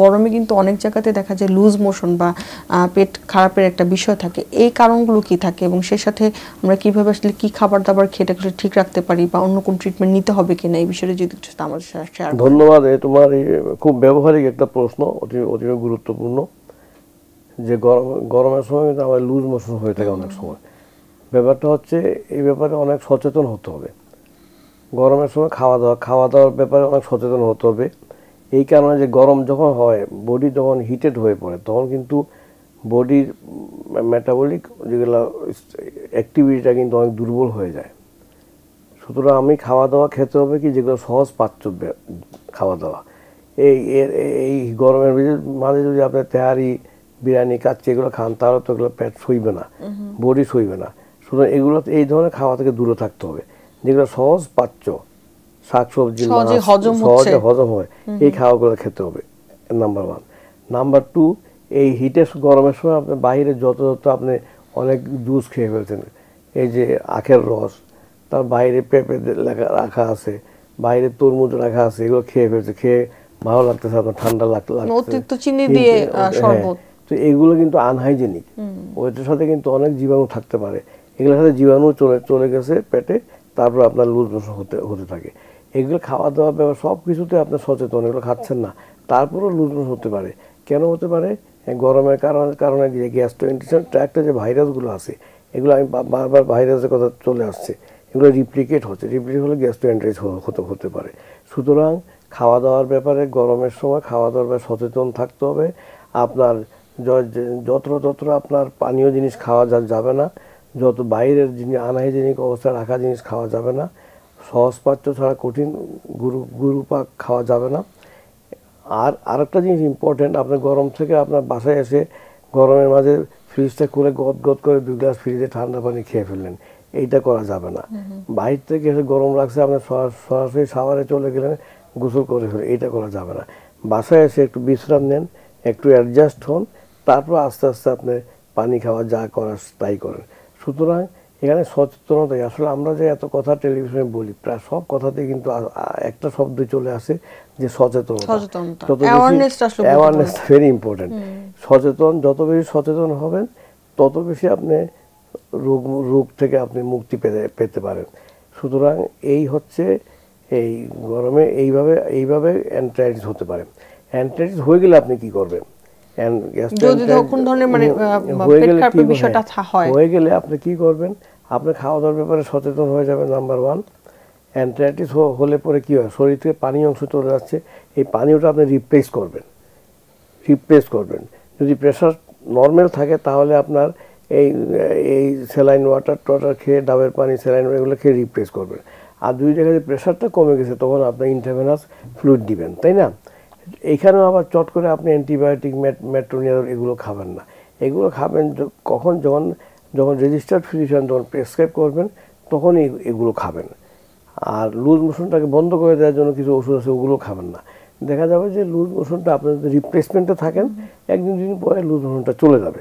গরমে কিন্তু অনেক জায়গাতে দেখা যায় লুজ মোশন বা পেট খারাপের একটা বিষয় থাকে, এই কারণগুলো কি থাকে এবং সেই সাথে আমরা কিভাবে আসলে কি খাবার দাবার খেতে ঠিক রাখতে পারি বা অন্য কোন ট্রিটমেন্ট নিতে হবে কিনা এই বিষয়ে যদি একটু আমাদের সাথে শেয়ার করেন। ধন্যবাদ। তোমার খুব ব্যবহারিক একটা প্রশ্ন, অতি গুরুত্বপূর্ণ। যে গরমের সময় কিন্তু আমার লুজ মোশন হয়ে থাকে অনেক সময়। ব্যাপারটা হচ্ছে এই ব্যাপারে অনেক সচেতন হতে হবে। গরমের সময় খাওয়া দাওয়ার ব্যাপারে অনেক সচেতন হতে হবে। এই কারণে যে গরম যখন হয়, বডি যখন হিটেড হয়ে পড়ে, তখন কিন্তু বডির মেটাবলিক যেগুলো অ্যাক্টিভিটিটা কিন্তু অনেক দুর্বল হয়ে যায়। সুতরাং আমি খাওয়া দাওয়া খেতে হবে কি যেগুলো সহজ পাচ্য খাওয়া দাওয়া। এই গরমের মাঝে যদি আপনি তেহারি, বিরিয়ানি, কাচ্চি এগুলো খান, তাহলে তো এগুলো পেট সইবে না, বডি সইবে না। সুতরাং এগুলো এই ধরনের খাওয়া থেকে দূরে থাকতে হবে। যেগুলো সহজ পাচ্য, শাকসবজি সহজে হজম হয়, এই খাওয়াগুলো খেতে হবে, নাম্বার 1। নাম্বার 2, এই হিটের গরমের সময় আপনি বাইরে যত আপনি অনেক জুস খেয়ে ফেলছেন, এই যে আখের রস, তার বাইরে পেঁপে রাখা আছে, বাইরে তরমুজ রাখা আছে, এগুলো খেয়ে ফেলছে, খেয়ে ভালো লাগতেছে, আপনার ঠান্ডা অতিরিক্ত চিনি দিয়ে শরবত, তো এগুলো কিন্তু আনহাইজেনিক। ওইটার সাথে কিন্তু অনেক জীবাণু থাকতে পারে। এগুলোর সাথে জীবাণু চলে গেছে পেটে, তারপর আপনার লুজ মোশন হতে থাকে। এগুলো খাওয়া দাওয়া ব্যাপার সব কিছুতে আপনার সচেতন, এগুলো খাচ্ছেন না, তারপরেও লুজ মোশন হতে পারে। কেন হতে পারে? গরমের কারণে যে গ্যাস্ট্রোইন্টেস্টাইনাল ট্র্যাক্টে যে ভাইরাসগুলো আছে, এগুলো আমি বারবার ভাইরাসের কথা চলে আসছে, এগুলো রিপ্লিকেট হলে গ্যাস্ট্রোএন্টারাইটিস হতে পারে। সুতরাং খাওয়া দাওয়ার ব্যাপারে গরমের সময় খাওয়া দাওয়ার ব্যাপারে সচেতন থাকতে হবে। আপনার যত্র আপনার পানীয় জিনিস খাওয়া যাবে না, যত বাইরের জিনিস আনহাইজেনিক অবস্থায় রাখা জিনিস খাওয়া যাবে না, সহজপাচ্য ছাড়া কঠিন গুরুপাক খাওয়া যাবে না। আর আরেকটা জিনিস ইম্পর্টেন্ট, আপনার গরম থেকে আপনার বাসায় এসে গরমের মাঝে ফ্রিজটা খুলে গদ করে 2 গ্লাস ফ্রিজে ঠান্ডা পানি খেয়ে ফেললেন, এইটা করা যাবে না। বাইরে থেকে এসে গরম লাগছে, আপনি সরাসরি শাওয়ারে চলে গেলেন, গোসল করে ফেলেন, এইটা করা যাবে না। বাসায় এসে একটু বিশ্রাম নেন, একটু অ্যাডজাস্ট হন, তারপর আস্তে আস্তে আপনি পানি খাওয়া যা করার তাই করেন। সুতরাং এখানে সচেতনতাই আসলে, আমরা যে এত কথা টেলিভিশনে বলি, প্রায় সব কথাতে কিন্তু একটা শব্দ চলে আসে যে সচেতনতা। Awareness very important. যত বেশি সচেতন হবেন, তত বেশি আপনি রোগ থেকে আপনি মুক্তি পেতে পারেন। সুতরাং এই হচ্ছে এই গরমে এইভাবে অ্যান্টারাইটিস হতে পারে। অ্যান্টারাইটিস হয়ে গেলে আপনি কি করবেন? হয়ে গেলে আপনি কি করবেন? আপনি খাওয়া দাওয়ার ব্যাপারে সচেতন হয়ে যাবেন, নাম্বার 1। অ্যান্টারাইটিস হলে পরে কি হয়? শরীর থেকে পানি অংশ চলে যাচ্ছে, এই পানিটা আপনি রিপ্লেস করবেন। যদি প্রেশার নর্মাল থাকে, তাহলে আপনার এই স্যালাইন ওয়াটার খেয়ে, ডাবের পানি, স্যালাইন এগুলো খেয়ে রিপ্লেস করবেন। আর যদি দেখা যায় প্রেশারটা কমে গেছে, তখন আপনি ইন্ট্রাভেনাস ফ্লুইড দিবেন, তাই না? এইখানেও আবার চট করে আপনি অ্যান্টিবায়োটিক, মেট্রোনিডাজল এগুলো খাবেন না। এগুলো খাবেন কখন? যখন রেজিস্টার্ড ফিজিশিয়ান যখন প্রেসক্রাইব করবেন, তখনই এগুলো খাবেন। আর লুজ মোশনটাকে বন্ধ করে দেওয়ার জন্য কিছু ওষুধ আছে, ওগুলো খাবেন না। দেখা যাবে যে লুজ মোশনটা আপনার যদি রিপ্লেসমেন্টে থাকেন, 1-2 দিন পরে লুজ মোশনটা চলে যাবে।